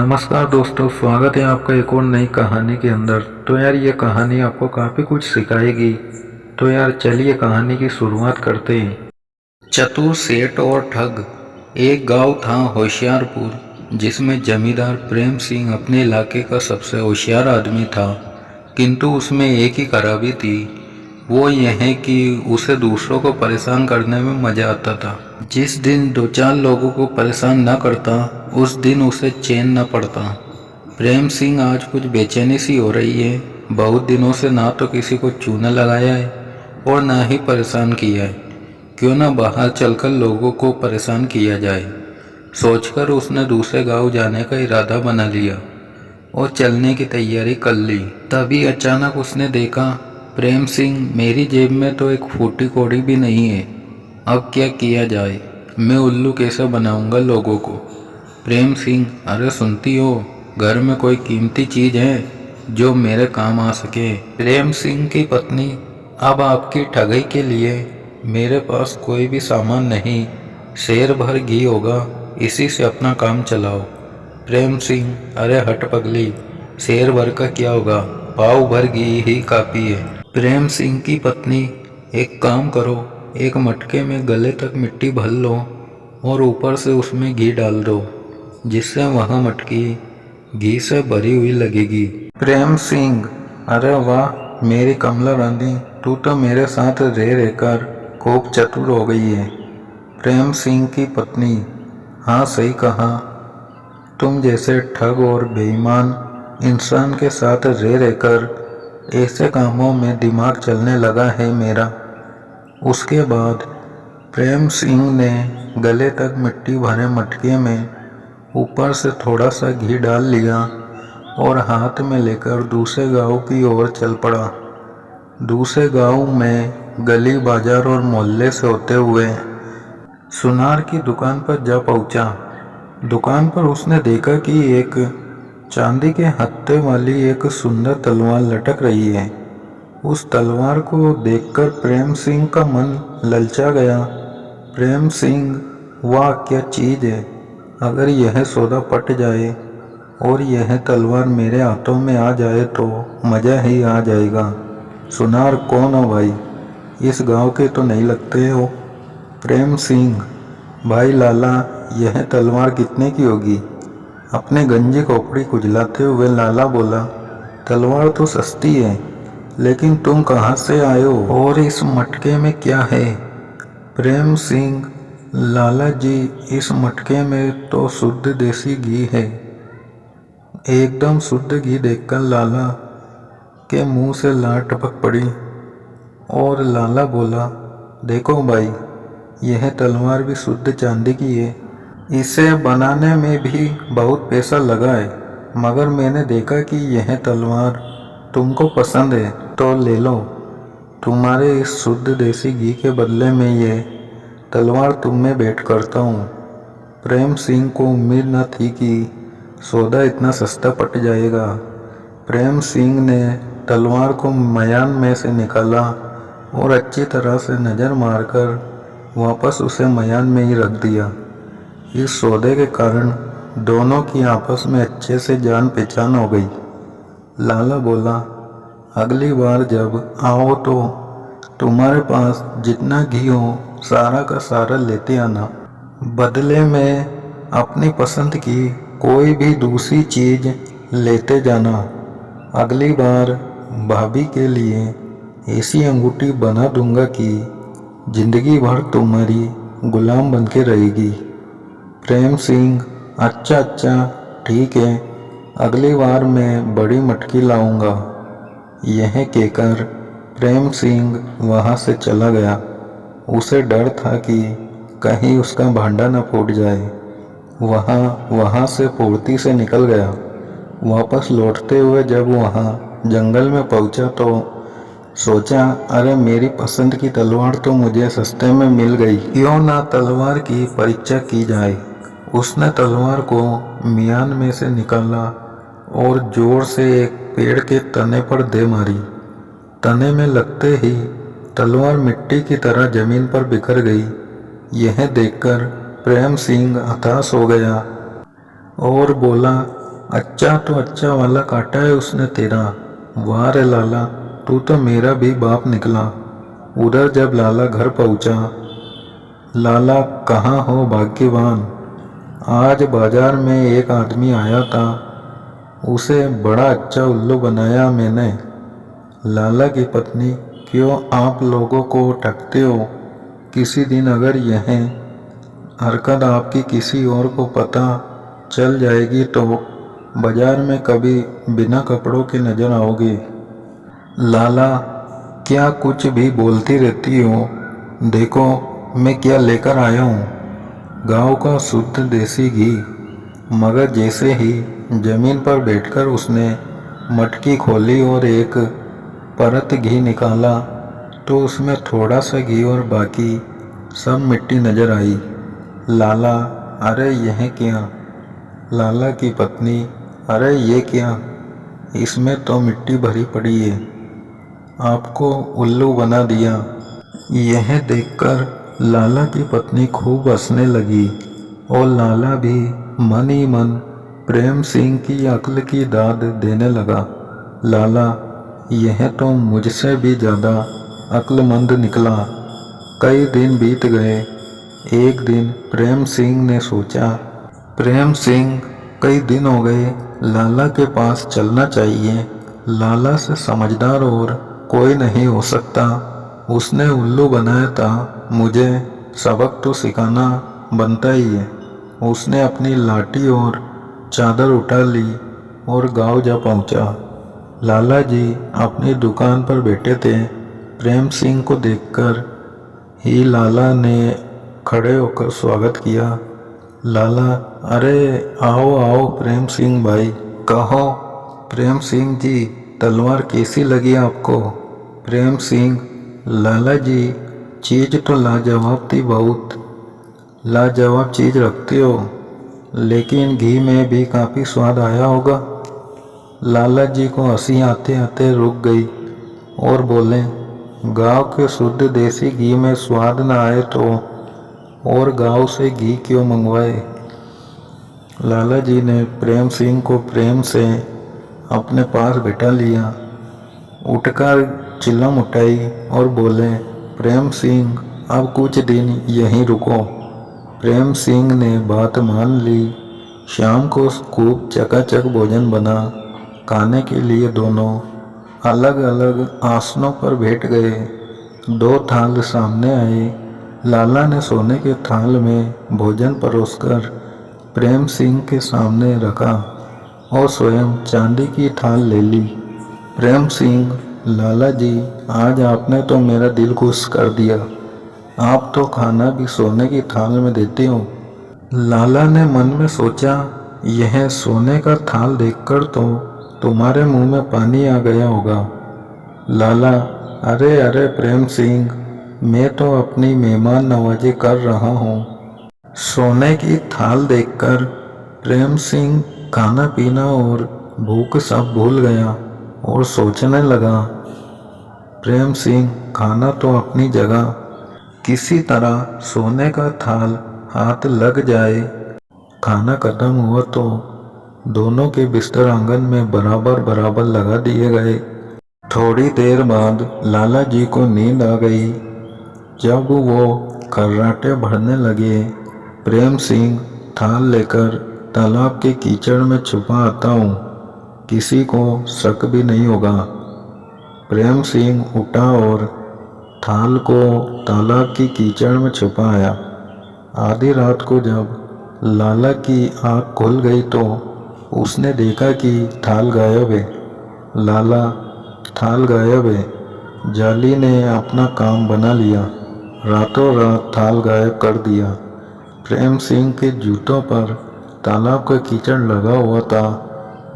नमस्कार दोस्तों, स्वागत है आपका एक और नई कहानी के अंदर। तो यार ये कहानी आपको काफ़ी कुछ सिखाएगी। तो यार चलिए कहानी की शुरुआत करते हैं। चतुर सेठ और ठग। एक गांव था होशियारपुर, जिसमें जमींदार प्रेम सिंह अपने इलाके का सबसे होशियार आदमी था। किंतु उसमें एक ही खराबी थी, वो यह है कि उसे दूसरों को परेशान करने में मज़ा आता था। जिस दिन दो चार लोगों को परेशान न करता, उस दिन उसे चैन न पड़ता। प्रेम सिंह आज कुछ बेचैनी सी हो रही है। बहुत दिनों से ना तो किसी को चूना लगाया है और ना ही परेशान किया है। क्यों ना बाहर चलकर लोगों को परेशान किया जाए। सोचकर उसने दूसरे गांव जाने का इरादा बना लिया और चलने की तैयारी कर ली। तभी अचानक उसने देखा, प्रेम सिंह, मेरी जेब में तो एक फूटी कौड़ी भी नहीं है। अब क्या किया जाए? मैं उल्लू कैसे बनाऊंगा लोगों को? प्रेम सिंह, अरे सुनती हो, घर में कोई कीमती चीज है जो मेरे काम आ सके? प्रेम सिंह की पत्नी, अब आपकी ठगी के लिए मेरे पास कोई भी सामान नहीं, शेर भर घी होगा, इसी से अपना काम चलाओ। प्रेम सिंह, अरे हट पगली, शेर भर का क्या होगा, पाव भर घी ही काफी है। प्रेम सिंह की पत्नी, एक काम करो, एक मटके में गले तक मिट्टी भर लो और ऊपर से उसमें घी डाल दो, जिससे वह मटकी घी से भरी हुई लगेगी। प्रेम सिंह, अरे वाह मेरी कमला रानी, तू तो मेरे साथ रह रहकर खूब चतुर हो गई है। प्रेम सिंह की पत्नी, हाँ सही कहा, तुम जैसे ठग और बेईमान इंसान के साथ रह रहकर ऐसे कामों में दिमाग चलने लगा है मेरा। उसके बाद प्रेम सिंह ने गले तक मिट्टी भरे मटके में ऊपर से थोड़ा सा घी डाल लिया और हाथ में लेकर दूसरे गांव की ओर चल पड़ा। दूसरे गांव में गली बाजार और मोहल्ले से होते हुए सुनार की दुकान पर जा पहुंचा। दुकान पर उसने देखा कि एक चांदी के हत्थे वाली एक सुंदर तलवार लटक रही है। उस तलवार को देखकर प्रेम सिंह का मन ललचा गया। प्रेम सिंह, वाह क्या चीज है, अगर यह सौदा पट जाए और यह तलवार मेरे हाथों में आ जाए तो मज़ा ही आ जाएगा। सुनार, कौन हो भाई? इस गांव के तो नहीं लगते हो। प्रेम सिंह, भाई लाला, यह तलवार कितने की होगी? अपने गंजी खोपड़ी खुजलाते हुए लाला बोला, तलवार तो सस्ती है, लेकिन तुम कहाँ से आए हो और इस मटके में क्या है? प्रेम सिंह, लाला जी, इस मटके में तो शुद्ध देसी घी है। एकदम शुद्ध घी देखकर लाला के मुंह से लार टपक पड़ी और लाला बोला, देखो भाई, यह तलवार भी शुद्ध चांदी की है। इसे बनाने में भी बहुत पैसा लगा है, मगर मैंने देखा कि यह तलवार तुमको पसंद है तो ले लो। तुम्हारे इस शुद्ध देसी घी के बदले में ये तलवार तुम में भेंट करता हूँ। प्रेम सिंह को उम्मीद न थी कि सौदा इतना सस्ता पट जाएगा। प्रेम सिंह ने तलवार को मयान में से निकाला और अच्छी तरह से नज़र मारकर वापस उसे मयान में ही रख दिया। इस सौदे के कारण दोनों की आपस में अच्छे से जान पहचान हो गई। लाला बोला, अगली बार जब आओ तो तुम्हारे पास जितना घी हो सारा का सारा लेते आना। बदले में अपनी पसंद की कोई भी दूसरी चीज लेते जाना। अगली बार भाभी के लिए ऐसी अंगूठी बना दूंगा कि जिंदगी भर तुम्हारी गुलाम बन के रहेगी। प्रेम सिंह, अच्छा अच्छा ठीक है, अगली बार मैं बड़ी मटकी लाऊंगा। यह कहकर प्रेम सिंह वहाँ से चला गया। उसे डर था कि कहीं उसका भांडा न फूट जाए। वहाँ से फुर्ती से निकल गया। वापस लौटते हुए जब वहाँ जंगल में पहुँचा तो सोचा, अरे मेरी पसंद की तलवार तो मुझे सस्ते में मिल गई, क्यों ना तलवार की परीक्षा की जाए। उसने तलवार को मियान में से निकाला और जोर से एक पेड़ के तने पर दे मारी। तने में लगते ही तलवार मिट्टी की तरह जमीन पर बिखर गई। यह देखकर प्रेम सिंह हताश हो गया और बोला, अच्छा तो अच्छा वाला काटा है उसने तेरा। वाह रे लाला, तू तो मेरा भी बाप निकला। उधर जब लाला घर पहुंचा, लाला कहाँ हो भाग्यवान, आज बाजार में एक आदमी आया था, उसे बड़ा अच्छा उल्लू बनाया मैंने। लाला की पत्नी, क्यों आप लोगों को ठगते हो? किसी दिन अगर यह हरकत आपकी किसी और को पता चल जाएगी तो बाजार में कभी बिना कपड़ों के नजर आओगे। लाला, क्या कुछ भी बोलती रहती हो? देखो मैं क्या लेकर आया हूँ, गांव का शुद्ध देसी घी। मगर जैसे ही जमीन पर बैठकर उसने मटकी खोली और एक परत घी निकाला तो उसमें थोड़ा सा घी और बाकी सब मिट्टी नजर आई। लाला, अरे यह क्या? लाला की पत्नी, अरे ये क्या, इसमें तो मिट्टी भरी पड़ी है, आपको उल्लू बना दिया। यह देखकर लाला की पत्नी खूब हंसने लगी और लाला भी मन ही मन प्रेम सिंह की अक्ल की दाद देने लगा। लाला, यह तो मुझसे भी ज़्यादा अक्लमंद निकला। कई दिन बीत गए। एक दिन प्रेम सिंह ने सोचा, प्रेम सिंह, कई दिन हो गए, लाला के पास चलना चाहिए। लाला से समझदार और कोई नहीं हो सकता। उसने उल्लू बनाया था, मुझे सबक तो सिखाना बनता ही है। उसने अपनी लाठी और चादर उठा ली और गांव जा पहुंचा। लाला जी अपनी दुकान पर बैठे थे। प्रेम सिंह को देखकर ही लाला ने खड़े होकर स्वागत किया। लाला, अरे आओ आओ प्रेम सिंह भाई, कहो। प्रेम सिंह जी, तलवार कैसी लगी आपको? प्रेम सिंह, लाला जी चीज़ तो लाजवाब थी, बहुत लाजवाब चीज़ रखते हो, लेकिन घी में भी काफ़ी स्वाद आया होगा। लाला जी को हंसी आते आते रुक गई और बोले, गांव के शुद्ध देसी घी में स्वाद न आए तो और गांव से घी क्यों मंगवाए। लाला जी ने प्रेम सिंह को प्रेम से अपने पास बिठा लिया, उठकर चिल्लम उठाई और बोले, प्रेम सिंह अब कुछ दिन यहीं रुको। प्रेम सिंह ने बात मान ली। शाम को खूब चकाचक भोजन बना। खाने के लिए दोनों अलग अलग आसनों पर बैठ गए। दो थाल सामने आए। लाला ने सोने के थाल में भोजन परोसकर प्रेम सिंह के सामने रखा और स्वयं चांदी की थाल ले ली। प्रेम सिंह, लाला जी आज आपने तो मेरा दिल खुश कर दिया, आप तो खाना भी सोने की थाल में देते हो। लाला ने मन में सोचा, यह सोने का थाल देखकर तो तुम्हारे मुंह में पानी आ गया होगा। लाला, अरे अरे प्रेम सिंह, मैं तो अपनी मेहमान नवाजी कर रहा हूँ। सोने की थाल देखकर प्रेम सिंह खाना पीना और भूख सब भूल गया और सोचने लगा, प्रेम सिंह खाना तो अपनी जगह, किसी तरह सोने का थाल हाथ लग जाए। खाना खत्म हुआ तो दोनों के बिस्तर आंगन में बराबर बराबर लगा दिए गए। थोड़ी देर बाद लाला जी को नींद आ गई। जब वो खर्राटे भरने लगे, प्रेम सिंह थाल लेकर तालाब के कीचड़ में छुपा आता हूँ, किसी को शक भी नहीं होगा। प्रेम सिंह उठा और थाल को तालाब की कीचड़ में छुपाया। आधी रात को जब लाला की आँख खुल गई तो उसने देखा कि थाल गायब है। लाला, थाल गायब है। जाली ने अपना काम बना लिया, रातों रात थाल गायब कर दिया। प्रेम सिंह के जूतों पर तालाब का कीचड़ लगा हुआ था,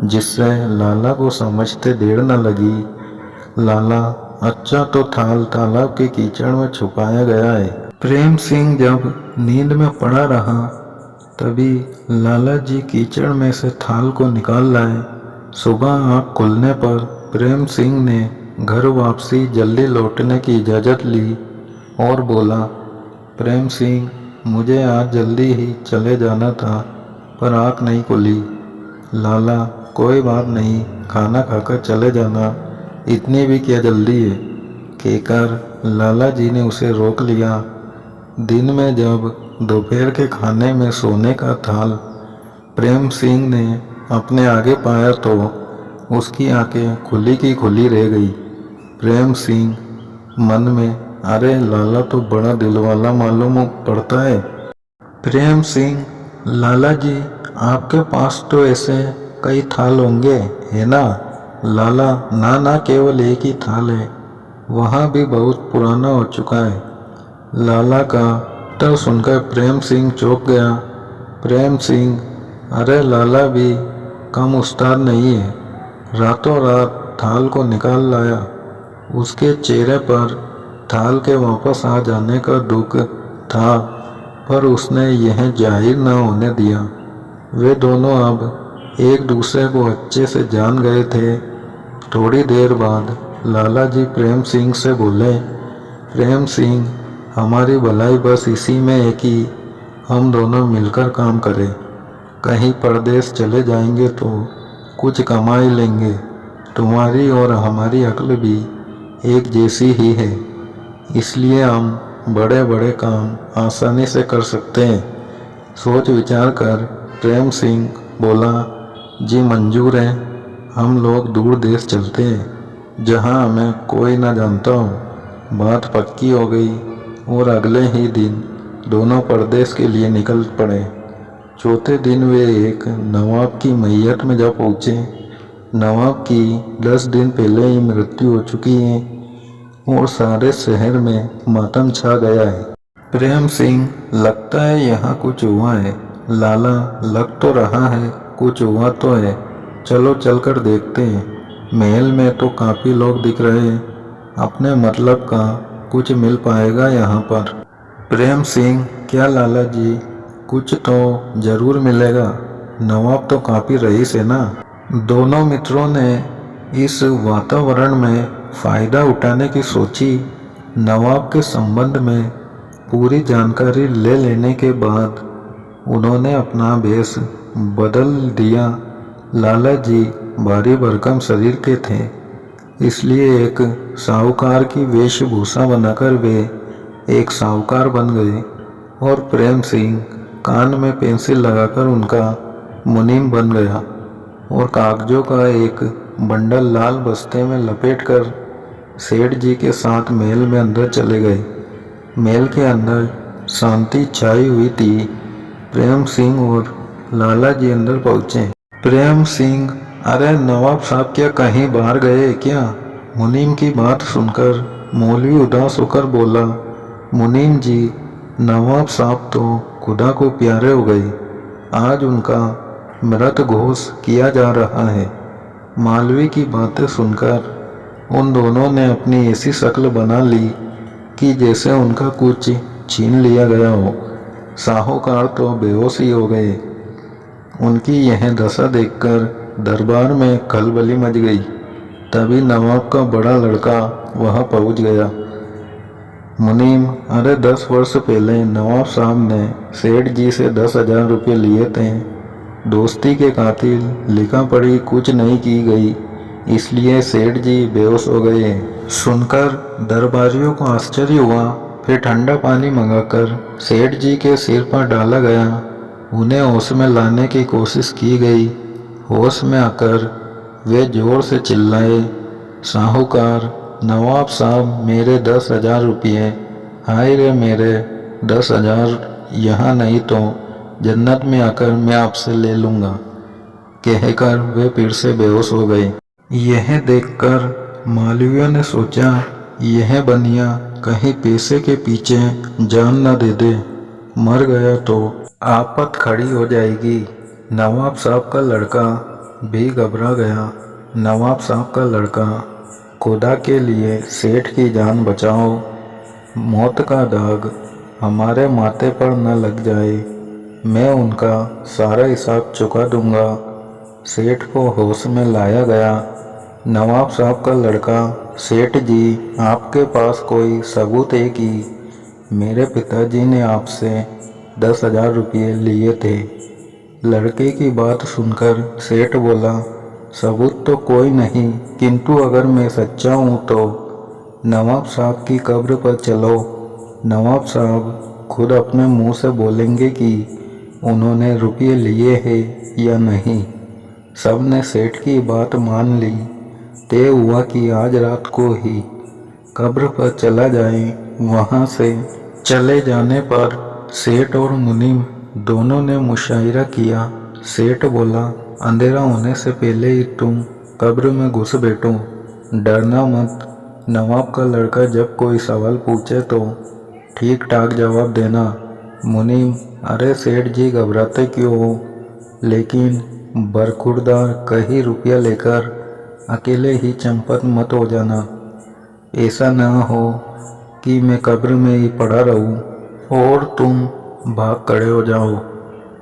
जिससे लाला को समझते देर न लगी। लाला, अच्छा तो थाल तालाब के कीचड़ में छुपाया गया है। प्रेम सिंह जब नींद में पड़ा रहा, तभी लाला जी कीचड़ में से थाल को निकाल लाए। सुबह आँख खुलने पर प्रेम सिंह ने घर वापसी जल्दी लौटने की इजाज़त ली और बोला, प्रेम सिंह, मुझे आज जल्दी ही चले जाना था पर आँख नहीं खुली। लाला कोई बात नहीं, खाना खाकर चले जाना, इतनी भी क्या जल्दी है, कहकर लाला जी ने उसे रोक लिया। दिन में जब दोपहर के खाने में सोने का थाल प्रेम सिंह ने अपने आगे पाया तो उसकी आंखें खुली की खुली रह गई। प्रेम सिंह मन में, अरे लाला तो बड़ा दिलवाला मालूम पड़ता है। प्रेम सिंह, लाला जी आपके पास तो ऐसे कई थाल होंगे है ना? लाला, ना ना, केवल एक ही थाल है, वहाँ भी बहुत पुराना हो चुका है। लाला का उत्तर सुनकर प्रेम सिंह चौंक गया। प्रेम सिंह, अरे लाला भी कम उस्ताद नहीं है, रातों रात थाल को निकाल लाया। उसके चेहरे पर थाल के वापस आ जाने का दुख था, पर उसने यह जाहिर न होने दिया। वे दोनों अब एक दूसरे को अच्छे से जान गए थे। थोड़ी देर बाद लाला जी प्रेम सिंह से बोले, प्रेम सिंह, हमारी भलाई बस इसी में है कि हम दोनों मिलकर काम करें। कहीं परदेश चले जाएंगे तो कुछ कमा ही लेंगे। तुम्हारी और हमारी अक्ल भी एक जैसी ही है, इसलिए हम बड़े बड़े काम आसानी से कर सकते हैं। सोच विचार कर प्रेम सिंह बोला, जी मंजूर है, हम लोग दूर देश चलते हैं जहां हमें कोई ना जानता हो। बात पक्की हो गई और अगले ही दिन दोनों परदेश के लिए निकल पड़े। चौथे दिन वे एक नवाब की मैयत में जा पहुँचे। नवाब की 10 दिन पहले ही मृत्यु हो चुकी है और सारे शहर में मातम छा गया है। प्रेम सिंह, लगता है यहाँ कुछ हुआ है। लाला, लग तो रहा है कुछ हुआ तो है, चलो चलकर देखते हैं। महल में तो काफ़ी लोग दिख रहे हैं, अपने मतलब का कुछ मिल पाएगा यहाँ पर। प्रेम सिंह, क्या लाला जी, कुछ तो जरूर मिलेगा, नवाब तो काफ़ी रईस है ना। दोनों मित्रों ने इस वातावरण में फ़ायदा उठाने की सोची। नवाब के संबंध में पूरी जानकारी ले लेने के बाद उन्होंने अपना भेष बदल दिया। लाला जी भारी भरकम शरीर के थे, इसलिए एक साहूकार की वेशभूषा बनाकर वे एक साहूकार बन गए और प्रेम सिंह कान में पेंसिल लगाकर उनका मुनीम बन गया और कागजों का एक बंडल लाल बस्ते में लपेटकर सेठ जी के साथ महल में अंदर चले गए। महल के अंदर शांति छाई हुई थी। प्रेम सिंह और लाला जी अंदर पहुंचे। प्रेम सिंह, अरे नवाब साहब क्या कहीं बाहर गए क्या? मुनीम की बात सुनकर मौलवी उदास होकर बोला, मुनीम जी, नवाब साहब तो खुदा को प्यारे हो गए, आज उनका मृत घोष किया जा रहा है। मौलवी की बातें सुनकर उन दोनों ने अपनी ऐसी शक्ल बना ली कि जैसे उनका कुछ छीन लिया गया हो। साहूकार तो बेहोश ही हो गए। उनकी यह दशा देखकर दरबार में खलबली मच गई। तभी नवाब का बड़ा लड़का वहां पहुंच गया। मुनीम, अरे 10 वर्ष पहले नवाब साहब ने सेठ जी से 10,000 रुपये लिए थे। दोस्ती के खातिर लिखा पढ़ी कुछ नहीं की गई, इसलिए सेठ जी बेहोश हो गए। सुनकर दरबारियों को आश्चर्य हुआ। फिर ठंडा पानी मंगाकर सेठ जी के सिर पर डाला गया। उन्हें होश में लाने की कोशिश की गई। होश में आकर वे जोर से चिल्लाए, साहूकार, नवाब साहब, मेरे 10,000 रुपये, हाय रे मेरे 10,000, यहाँ नहीं तो जन्नत में आकर मैं आपसे ले लूँगा, कहकर वे फिर से बेहोश हो गए। यह देखकर मौलवियों ने सोचा, यह बनिया कहीं पैसे के पीछे जान न दे दे, मर गया तो आफत खड़ी हो जाएगी। नवाब साहब का लड़का भी घबरा गया। नवाब साहब का लड़का, खुदा के लिए सेठ की जान बचाओ, मौत का दाग हमारे माथे पर न लग जाए, मैं उनका सारा हिसाब चुका दूंगा। सेठ को होश में लाया गया। नवाब साहब का लड़का, सेठ जी, आपके पास कोई सबूत है कि मेरे पिताजी ने आपसे 10,000 रुपये लिए थे? लड़के की बात सुनकर सेठ बोला, सबूत तो कोई नहीं, किंतु अगर मैं सच्चा हूँ तो नवाब साहब की कब्र पर चलो। नवाब साहब खुद अपने मुंह से बोलेंगे कि उन्होंने रुपये लिए हैं या नहीं। सब ने सेठ की बात मान ली। तय हुआ कि आज रात को ही कब्र पर चला जाए। वहाँ से चले जाने पर सेठ और मुनीम दोनों ने मुशायरा किया। सेठ बोला, अंधेरा होने से पहले ही तुम कब्र में घुस बैठो, डरना मत। नवाब का लड़का जब कोई सवाल पूछे तो ठीक ठाक जवाब देना। मुनीम, अरे सेठ जी घबराते क्यों हो, लेकिन बरखुरदार कहीं रुपया लेकर अकेले ही चंपत मत हो जाना। ऐसा ना हो कि मैं कब्र में ही पड़ा रहूं और तुम भाग खड़े हो जाओ।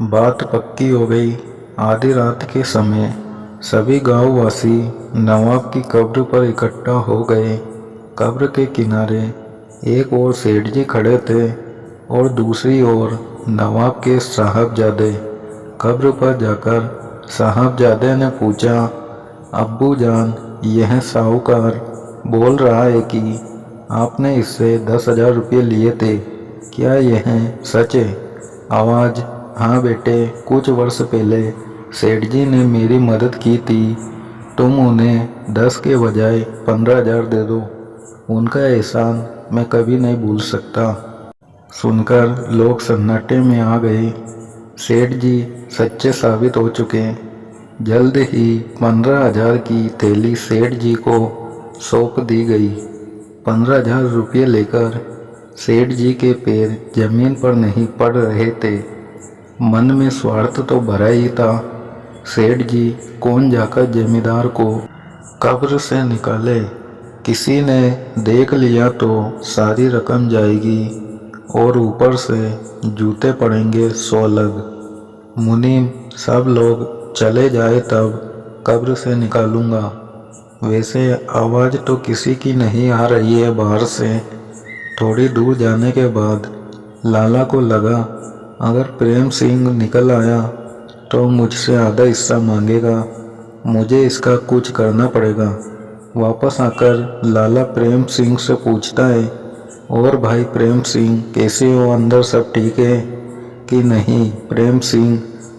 बात पक्की हो गई। आधी रात के समय सभी गांववासी नवाब की कब्र पर इकट्ठा हो गए। कब्र के किनारे एक ओर सेठ जी खड़े थे और दूसरी ओर नवाब के साहबजादे। कब्र पर जाकर साहबजादे ने पूछा, अब्बू जान, यह साहूकार बोल रहा है कि आपने इससे 10,000 रुपये लिए थे, क्या यह सच है? आवाज़, हाँ बेटे, कुछ वर्ष पहले सेठ जी ने मेरी मदद की थी। तुम उन्हें 10 के बजाय 15,000 दे दो। उनका एहसान मैं कभी नहीं भूल सकता। सुनकर लोग सन्नाटे में आ गए। सेठ जी सच्चे साबित हो चुके। जल्द ही 15,000 की थैली सेठ जी को सौंप दी गई। 15,000 रुपये लेकर सेठ जी के पैर जमीन पर नहीं पड़ रहे थे। मन में स्वार्थ तो भरा ही था। सेठ जी कौन जाकर जमींदार को कब्र से निकाले। किसी ने देख लिया तो सारी रकम जाएगी और ऊपर से जूते पड़ेंगे 100 लग। मुनीम, सब लोग चले जाए तब कब्र से निकालूंगा। वैसे आवाज़ तो किसी की नहीं आ रही है बाहर से। थोड़ी दूर जाने के बाद लाला को लगा, अगर प्रेम सिंह निकल आया तो मुझसे आधा हिस्सा मांगेगा। मुझे इसका कुछ करना पड़ेगा। वापस आकर लाला प्रेम सिंह से पूछता है, और भाई प्रेम सिंह कैसे हो, अंदर सब ठीक है कि नहीं? प्रेम सिंह,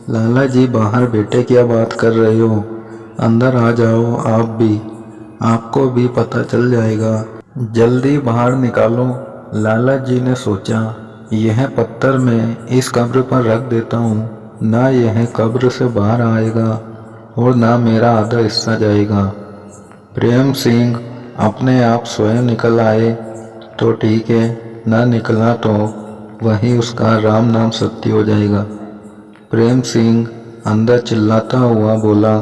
लाला जी बाहर बैठे क्या बात कर रहे हो, अंदर आ जाओ आप भी, आपको भी पता चल जाएगा। जल्दी बाहर निकालो। लाला जी ने सोचा, यह पत्थर मैं इस कब्र पर रख देता हूँ, ना यह कब्र से बाहर आएगा और ना मेरा आधा हिस्सा जाएगा। प्रेम सिंह अपने आप स्वयं निकल आए तो ठीक है, ना निकला तो वही उसका राम नाम सत्य हो जाएगा। प्रेम सिंह अंदर चिल्लाता हुआ बोला,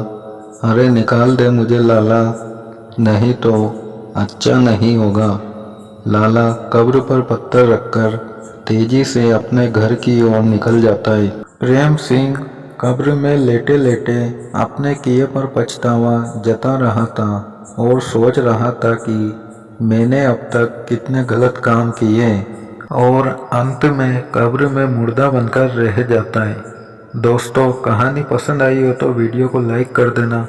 अरे निकाल दे मुझे लाला, नहीं तो अच्छा नहीं होगा। लाला कब्र पर पत्थर रखकर तेजी से अपने घर की ओर निकल जाता है। प्रेम सिंह कब्र में लेटे लेटे अपने किए पर पछतावा जता रहा था और सोच रहा था कि मैंने अब तक कितने गलत काम किए, और अंत में कब्र में मुर्दा बनकर रह जाता है। दोस्तों, कहानी पसंद आई हो तो वीडियो को लाइक कर देना।